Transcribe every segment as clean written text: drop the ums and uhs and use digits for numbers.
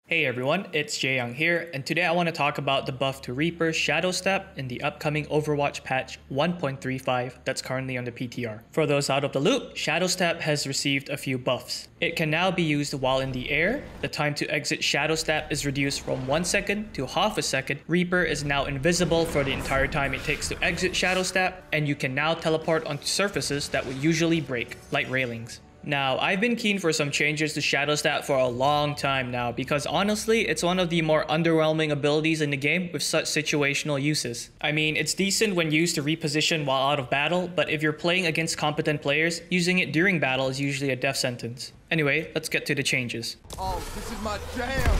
Hey everyone, it's Jaeyoung here, and today I want to talk about the buff to Reaper's Shadow Step in the upcoming Overwatch patch 1.35 that's currently on the PTR. For those out of the loop, Shadow Step has received a few buffs. It can now be used while in the air. The time to exit Shadow Step is reduced from 1 second to half a second. Reaper is now invisible for the entire time it takes to exit Shadow Step, and you can now teleport onto surfaces that would usually break, like railings. Now, I've been keen for some changes to Shadow Step for a long time now because honestly, it's one of the more underwhelming abilities in the game with such situational uses. I mean, it's decent when used to reposition while out of battle, but if you're playing against competent players, using it during battle is usually a death sentence. Anyway, let's get to the changes. Oh, this is my jam!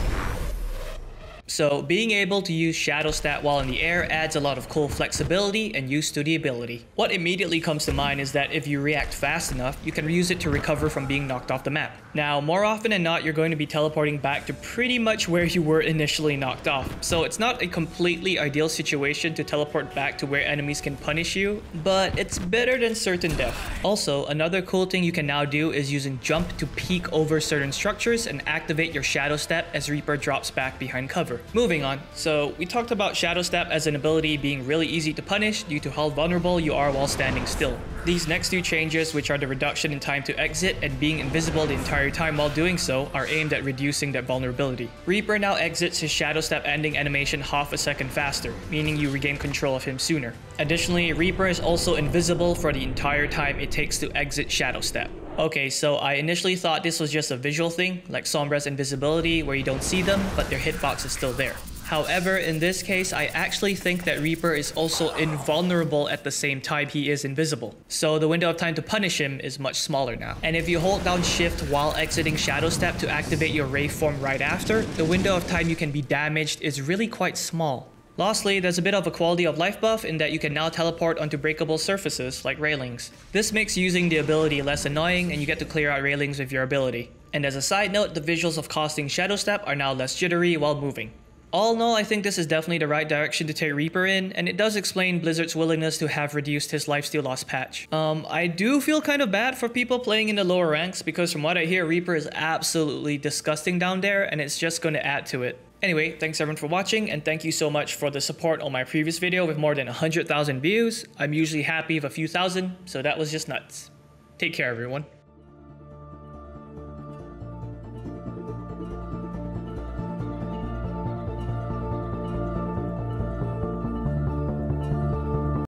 So, being able to use Shadow Step while in the air adds a lot of cool flexibility and use to the ability. What immediately comes to mind is that if you react fast enough, you can use it to recover from being knocked off the map. Now, more often than not, you're going to be teleporting back to pretty much where you were initially knocked off. So it's not a completely ideal situation to teleport back to where enemies can punish you, but it's better than certain death. Also, another cool thing you can now do is using jump to peek over certain structures and activate your Shadow Step as Reaper drops back behind cover. Moving on, so we talked about Shadow Step as an ability being really easy to punish due to how vulnerable you are while standing still. These next two changes, which are the reduction in time to exit and being invisible the entire time while doing so, are aimed at reducing that vulnerability. Reaper now exits his Shadow Step ending animation half a second faster, meaning you regain control of him sooner. Additionally, Reaper is also invisible for the entire time it takes to exit Shadow Step. Okay, so I initially thought this was just a visual thing, like Sombra's invisibility where you don't see them, but their hitbox is still there. However, in this case, I actually think that Reaper is also invulnerable at the same time he is invisible. So the window of time to punish him is much smaller now. And if you hold down shift while exiting Shadow Step to activate your Ray form right after, the window of time you can be damaged is really quite small. Lastly, there's a bit of a quality of life buff in that you can now teleport onto breakable surfaces like railings. This makes using the ability less annoying and you get to clear out railings with your ability. And as a side note, the visuals of casting Shadow Step are now less jittery while moving. All in all, I think this is definitely the right direction to take Reaper in, and it does explain Blizzard's willingness to have reduced his lifesteal loss patch. I do feel kind of bad for people playing in the lower ranks because from what I hear, Reaper is absolutely disgusting down there and it's just going to add to it. Anyway, thanks everyone for watching, and thank you so much for the support on my previous video with more than 100,000 views. I'm usually happy with a few thousand, so that was just nuts. Take care everyone.